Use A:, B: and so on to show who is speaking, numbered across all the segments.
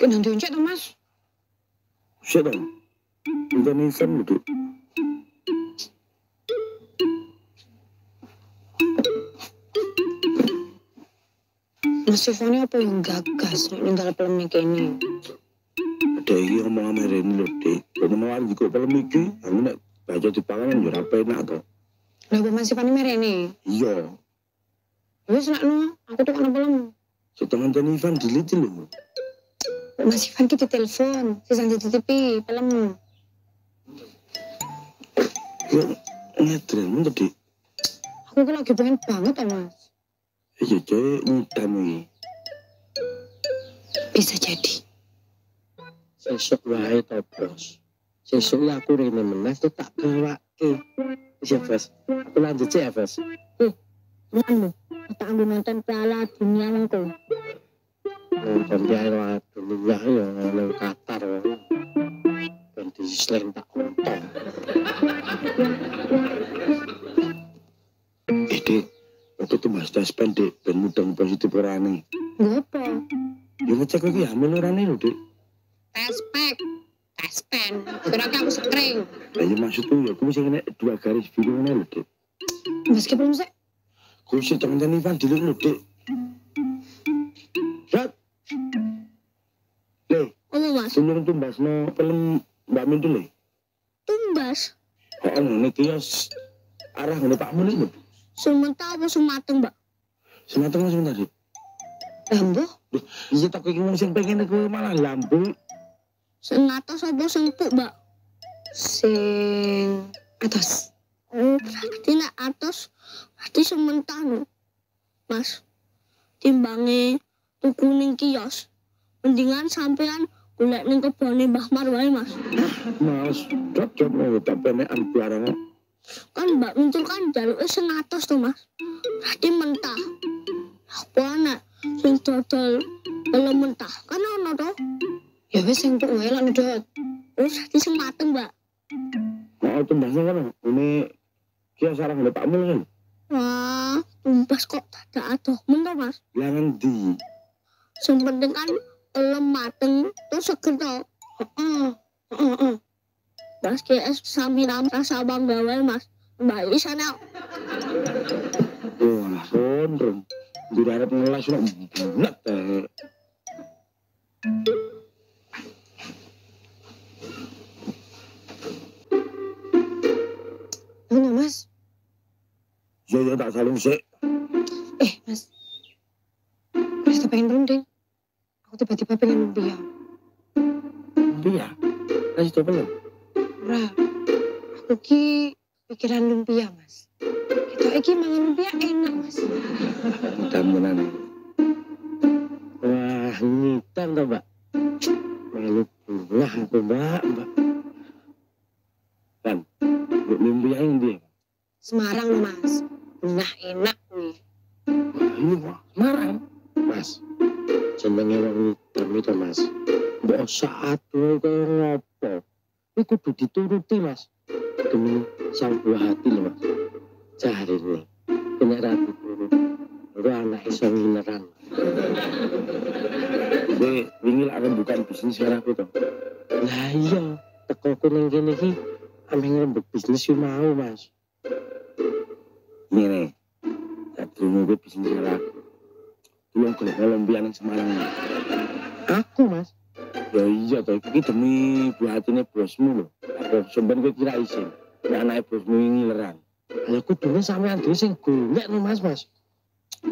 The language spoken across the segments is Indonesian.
A: Kena diuncet tuh, Mas.
B: Siap dong. Udah nisan gitu.
A: Mas Yovani apa yang gagas ninggal film ini?
B: Ada yang ngomong sama Reni loh, Dek. Kalau mau ada juga film ini, aku nak baca di panganan juga apa enak tuh.
A: Lah, Mas Yovani mereni?
B: Iya.
A: Wis nak no, aku tuh kan belum.
B: Setengah Tani Ivan delete loh.
A: Mas Ivan kita telepon, sisang dititipi film.
B: Ya, ngedrel mun tadi.
A: Aku kan lagi pengen banget ya, Mas.
B: Iya, cewek ngutang ini.
A: Bisa jadi.
C: Sesuk wae to, Bos. Sesuk aku rene meneh tuh tak bawake. Iya, Bos. Aku lanjut ya, Bos.
A: Mana? Tak ambil nonton Piala Dunia mengko.
C: Nonton Piala Dunia ya nang Qatar. Ben dislen tak nonton.
B: Dek, aku tuh bahas tes pendek, ben mudang positif orangnya.
A: Ngapa?
B: Ya ngecek lagi hamil orangnya loh, Dek.
A: Tes pen. Kira aku sekring.
B: Nah, ya maksud tuh, ya aku bisa kena 2 garis biru mana loh, Dek.
A: Meski belum sih.
B: Aku sih teman-teman Ivan dilihat loh, Dek. Rat. Leh,
A: Apa, Mas?
B: sebelum tumbas no film Mbak Min dulu.
A: Tumbas.
B: Oh, ini kios arah ngene Pak Mun ini.
A: Sementara apa semateng, Mbak?
B: Sebentar, Dek.
A: Lampu?
B: Iya, tak ingin sing pengen aku malah lampu.
A: Sing atas apa sing empuk, Mbak? Sing atas. Oh, berarti nak atas berarti sementara, Mas. Timbange tuku ning kios. Mendingan sampean golek ning kebone Mbah Mar wae, Mas.
B: Mas, cocok mau tak penekan barang.
A: Kan Mbak Mintul kan jaluke sing atas to, Mas. Berarti mentah. Apa anak sing dodol kalau mentah kan ono to? Ya wis sing empuk wae lan dot. Wis berarti sing mateng, Mbak.
B: Mau tumbasnya kan ini kios arah ngene Pak Mun kan.
A: Wah, tumbas kok dadak adoh men to, Mas.
B: Jangan di.
A: Sing penting kan elem mateng terus seger to. Heeh. Mas KS sami rasa bangga wae, Mas. Mbak isane.
B: Wah, sondrong. Di darat ngelas nak bulat teh.
A: Mana, Mas?
B: Ya tak saling sih.
A: Mas. Mas tak pengen berunding. Aku tiba-tiba pengen lumpia.
B: Iya. Kasih coba belum?
A: Ora. Aku ki pikiran lumpia, Mas. Kita iki mangan lumpia enak, Mas.
B: Mudah-mudahan.
C: Wah, ngitan to, Mbak. Melu bunah aku, Mbak.
B: Kan, lumpia yang dia.
A: Semarang loh, Mas. Nah, enak nih.
B: Wah, ini wah, Semarang.
C: Mas, jenenge wong hitam itu, Mas. Mbok saat kaya ngopo. Iku kudu dituruti, Mas. Demi sang buah hati lho, Mas. Jarine kena rapi turut. Lu anak iso ngileran.
B: Wingi lah akan bukan bisnis sekarang itu.
C: Lah iya, teko kuning kene iki ame ngrembug bisnis yo mau, Mas.
B: Ini nih, tak terima gue bisnis sekarang. Tolong kalau lumpia yang Semarang ini.
C: Aku, Mas.
B: Ya iya toh, ini demi buah hatinya bosmu loh. Aku sebenarnya gue kira isin. Ya anaknya bosmu ngileran.
C: Ya kudune sampean dhewe sing golek lho, Mas.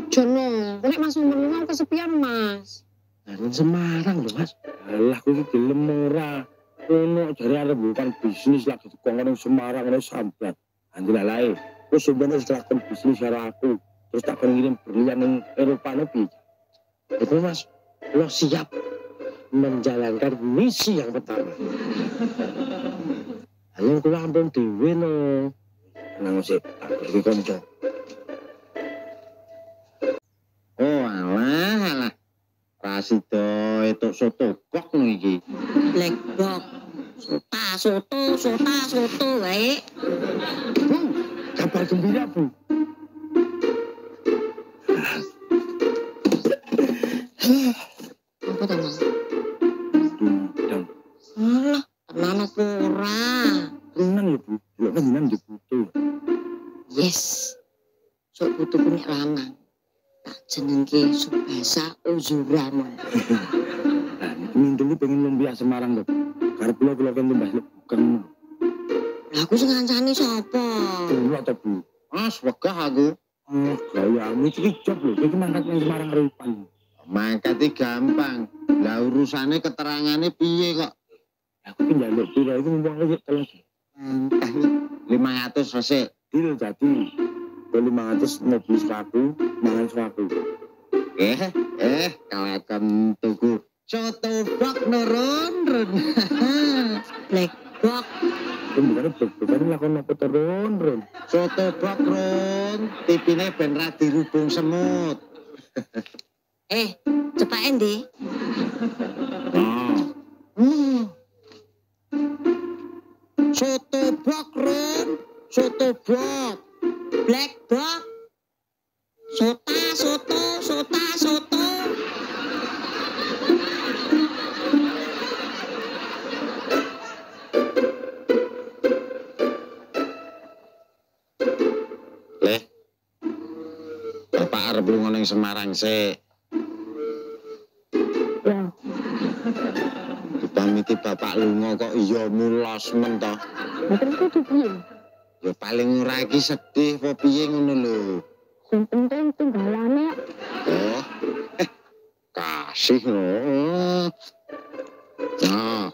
A: Jono, nek Mas umur kesepian, Mas.
C: Lah ning Semarang lho, Mas.
B: Alah, gue gelem ora. Ono jare arep bukan bisnis lagi tukang nang Semarang ono sambat. Anjir lae. Wis sebenarnya setelah bisnis karo aku. Terus tak ngirim berlian ning Eropa nepi.
C: Itu, Mas. Lo siap menjalankan misi yang pertama. Hanya kula ampun dhewe no.
B: Tenang sih, tak pergi konco.
C: Oh alah. Rasido itu soto kok nih iki.
A: Lekbok. Soto wae.
B: Bu, kabar gembira, Bu.
A: Apa to, Mas?
D: Yes. Sok putuku nek lanang. Tak jenengke Subasa Uzurama.
B: Nah, mintuli pengen lumpia Semarang lho. Karep kula kan lumbah bukan.
D: Lah aku sing ngancani sapa?
B: Kula to, Bu.
C: Mas, wegah aku.
B: Oh, gayamu iki job lho, iki mangkat nang Semarang Ripan.
C: Mangkati gampang. Lah urusane keterangane piye kok?
B: Aku ki njaluk pira iki mumpung iki teles.
C: 500 resik.
B: Deal jadi. 500 mobil swaku, mangan swaku.
C: Kawakan tuku. Soto bak nurun.
D: Black box.
B: Kemudian bukan lakon apa turun.
C: Soto bak run. Tipine ben ra dirubung semut.
D: Cepak endi?
C: Soto bak run. Soto bak.
D: Black box. Sota.
C: Leh. Bapak arep lunga ning Semarang sik.
A: Ya,
C: Dipamiti bapak lunga kok iya mulos men to.
A: mboten kudu piye.
C: Ya paling ora iki sedih apa piye ngono lho.
A: Sing penting tunggalane
C: Oh. Kasih lho. Nah.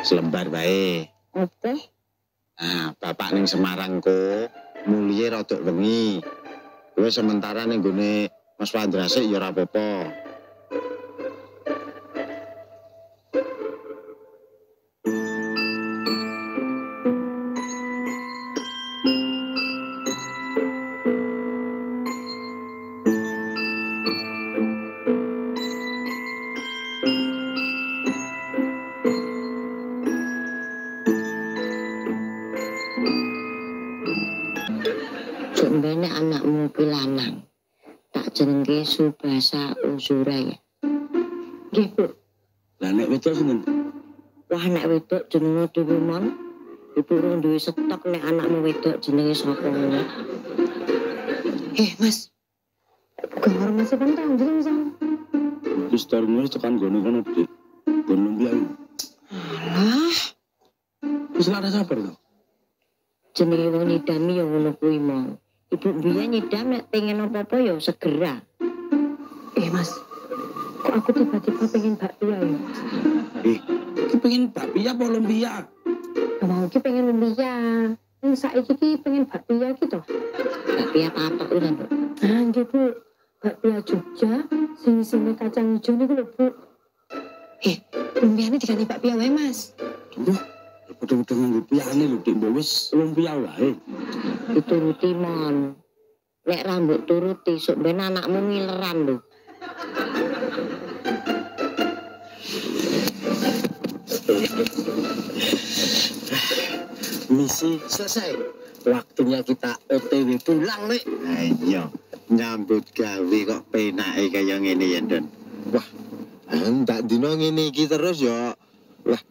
C: Selembar bae.
A: oke.
C: Nah, bapak ning Semarang ko mulih rada wengi. Kowe sementara ning gone Mas Wandrasik ya ora apa-apa.
D: Mbene anakmu ki lanang. Tak jenengke Subasa Uzuraya.
A: Nggih, Bu.
B: Lah nek wedok sinten?
D: Wah nek wedok jenenge Dewi Mon. Ibu ora duwe stok nek anakmu wedok jenenge sapa ngono. Mas.
A: Bukan orang masih penting, jadi misal.
B: Wis tarunge tekan gone kono, Dik. Gon lumpia iki.
D: Alah,
B: Wis lara sabar to.
D: jenenge wong nyidami ya ngono kuwi mau. Ibu mbiyen nyidam nek pengen apa-apa ya segera.
A: Mas, kok aku tiba-tiba pengen bakpia ya?
B: Iki pengen bakpia apa lumpia?
A: Mau ki pengen lumpia. Ini saiki ki pengen bakpia gitu.
D: Bakpia patok lho, Bu.
A: Nah, nggih, Bu. Bakpia Jogja, sing isine kacang hijau niku lho, Bu. Lumpiane diganti bakpia wae, Mas.
B: Duh, padha-padha nganggo piane lho, Dik. Mbok wis lumpia wae.
D: Dituruti Mon. Nek rambut turuti sok ben anakmu ngileran lho.
C: Misi selesai. Waktunya kita OTW pulang, Lek. Iya, nyambut gawe kok penake kaya ngene ya, Don. Wah, ndak dino ngene iki terus ya. Wah,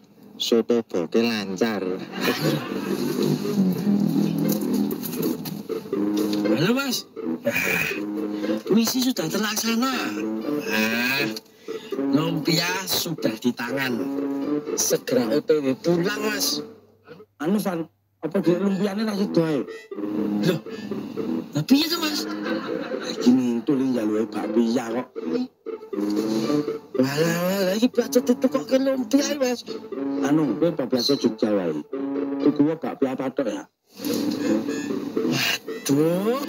C: soto boke lancar.
B: Halo, Mas. Misi sudah terlaksana. Lumpia sudah di tangan. Segera OTW pulang, Mas. Anu, Van, apa di lumpiane ra sido ae? Loh. Lah piye to, Mas? Iki mintul njaluke bakpia kok. Walah, iki bacot ditukokke lumpia, Mas. Anu, kowe bablas Jogja wae. Tuku bakpia patok ya. Waduh.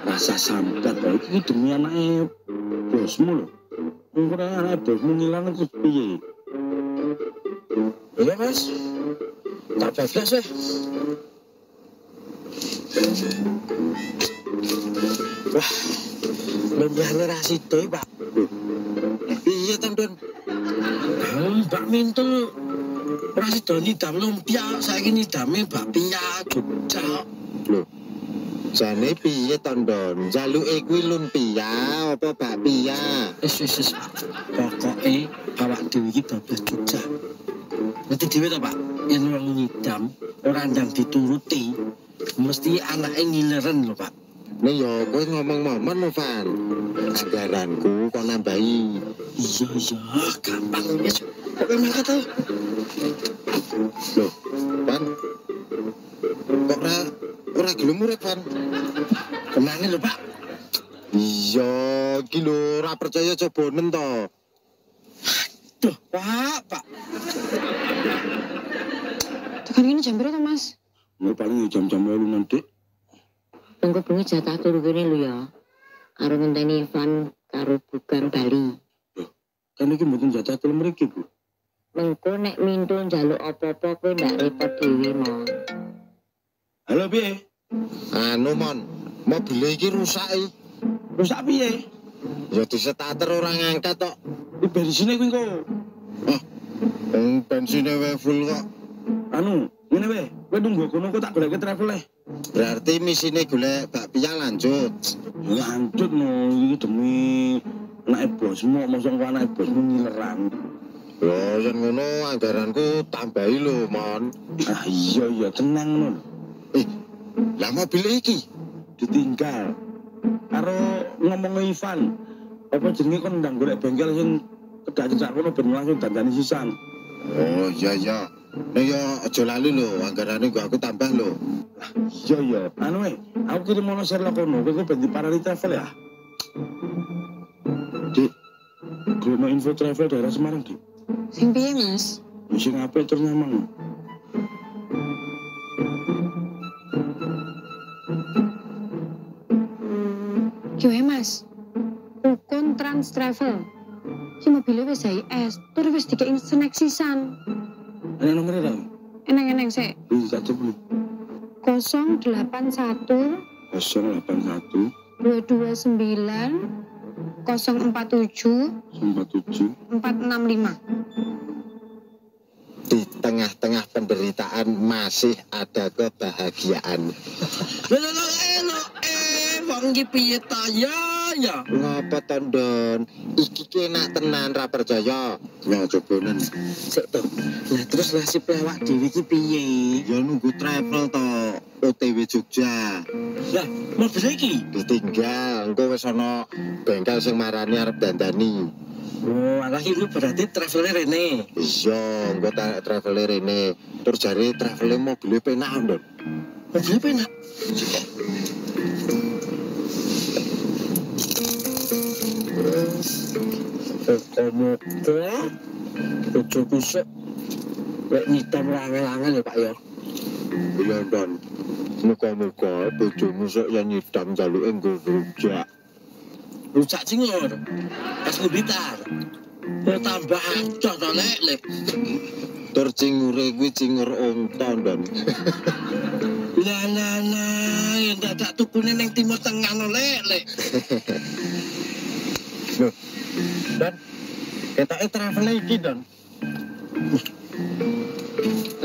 B: Rasa sambat kok iki demi anake bosmu lho. Mungkin anake bosmu ngilang terus piye? Iya, Mas. Tak bablas weh. Wah, lumpiane ra sido, Pak.
C: Iya, Tang Don.
B: Mbak Mintul ora sido nyidam lumpia, saiki nyidame bakpia Jogja.
C: Lho. Jane piye, Tang Don? Jaluke kuwi lumpia apa bakpia?
B: Wis. Pokoke awak dhewe iki bablas Jogja. Ngerti dhewe to, Pak? Yen wong nyidam ora ndang dituruti,
C: mesti anaknya ngileren lho, Pak. Nih yo, kowe ngomong momen lho, Van. Anggaranku kok nambahi. Iya, gampang wis. Kok mangkat to? Loh, Van. Kok ora gelem urip, Van? Kemana lho, Pak? Iya, iki lho ora percaya cobanen to. Duh, Pak.
D: Tekan ini jam berapa, Mas?
B: Mau paling jam-jam 8 nanti.
D: Engko bengi jatah turu kene lho ya. Karo ngenteni Ivan karo Bugang Bali.
B: Kan iki mboten jatah telu mriki, Bu.
D: Mengko nek mintul njaluk apa-apa kowe ndak repot dhewe, Mon.
B: Halo, piye?
C: Anu, Mon. Mobil iki rusak iki.
B: Rusak piye?
C: Ya disetater ora ngangkat tok.
B: Iki bensine kuwi kok.
C: Oh. Bensine wae full kok.
B: Anu, ngene wae. Kowe nunggu kono kok tak goleke travel e.
C: Berarti misine golek bakpia lanjut.
B: Lanjut no, iki demi anake bosmu, mosok kok anake bosmu ngileran.
C: Loh, yen ngono anggaranku tambahi lho, Mon.
B: Ah iya tenang ngono.
C: Lah mobil iki
B: Ditinggal. Karo ngomong Ivan. Apa jenenge kon ndang golek bengkel sing kedak cecak kono ben langsung dandani sisan.
C: Oh iya. Nek yo aja lali lho, anggarane gua aku tambah lho.
B: Iya. Anu aku kirim ono Sherlock kono, kowe ben diparani travel ya. Dik. Kono info travel daerah Semarang, Dik.
D: Sing piye, Mas?
B: Sing apik tur nyaman.
E: Yo Mas, Ukun Trans Travel. Ki mobilnya wis HIS, tur wis dikei snack sisan.
B: Ana nomere ta?
E: Eneng-eneng sik.
B: Bisa coba.
E: 081
B: 081
E: 229 047
B: 47
E: 465.
C: Di tengah-tengah penderitaan masih ada kebahagiaan.
F: Wong iki piye ta ya?
C: Ngapa tondon? Iki ki enak tenan ra percaya. Ya cobanen.
F: Sik to. Lah terus nasib awak dhewe iki piye?
C: Ya nunggu travel to. OTW Jogja.
F: Lah, mobil iki
C: Ditinggal, engko wis ana bengkel sing marani arep dandani.
F: oh, alah iki berarti travelnya rene.
C: Iya, engko tak travel rene. Tur jare travel mobil penak, Ndon.
F: Mobilnya penak. Kamu tuh bojoku sik lek nyitam angel-angel ya Pak ya.
C: Iya, Ndon. Muga-muga bojomu sok yang nyidam jaluke nggo rujak.
F: Rusak cingur. Pas ngebitar. Oh tambah ancok to lek.
C: Tur cingure kuwi cingur unta, Ndon.
F: Lah, enggak tak tukune ning timur tengah no lek.
C: Loh. Dan ketoke travel iki, Don.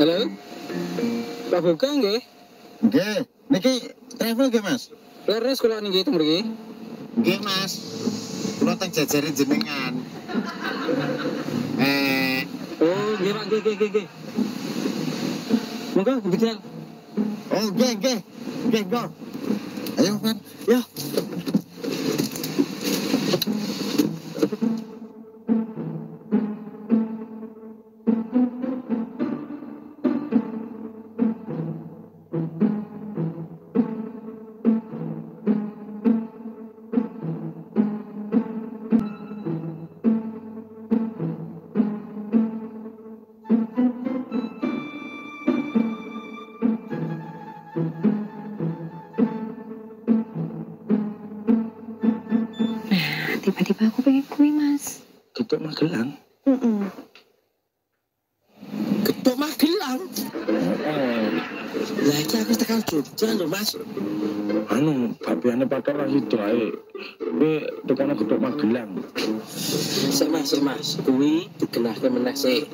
F: Halo. Pak Bugang nggih.
C: Nggih, niki travel nggih, Mas?
F: Leres kula niki teng mriki.
C: Nggih, Mas. Kula teng jajare jenengan.
F: Oh, nggih Pak, nggih. Monggo bicara.
C: Oh, nggih. Nggih, go. Ayo, Pan. Yo.
E: Tiba-tiba aku pengen kuih Mas.
B: Ketuk Magelang.
F: Ketuk Magelang. Lah iki aku tekan Jogja lho, Mas.
B: Anu, babiane patok ra sido ae. Kowe tekan Ketuk Magelang.
F: Sik Mas. Kuwi digenahke meneh sik.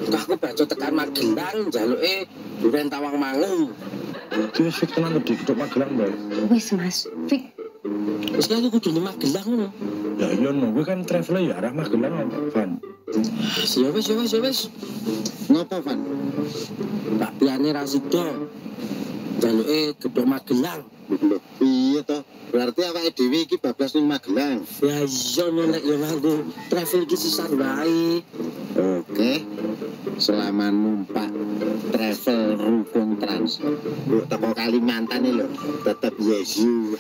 F: Kok aku baca tekan Magelang njaluke duren Tawangmangu.
B: Iki wis tenan di Ketuk Magelang, Mbak.
E: Wis Mas, Fik.
F: Wis aku kudu nang Magelang ngono.
B: Ya iya no, kowe kan travel ya arah Magelang apa, Van?
F: Ya wis.
C: Ngopo, Van?
F: Pak piane ra sida. jaluke gedhe Magelang.
C: Lho, piye to? Berarti awake dhewe iki bablas ning Magelang.
F: Ya iya nek yo nganggo travel iki sisan wae.
C: Oke. Selama numpak travel rukun trans. Lu teko Kalimantan lho, tetep yes you.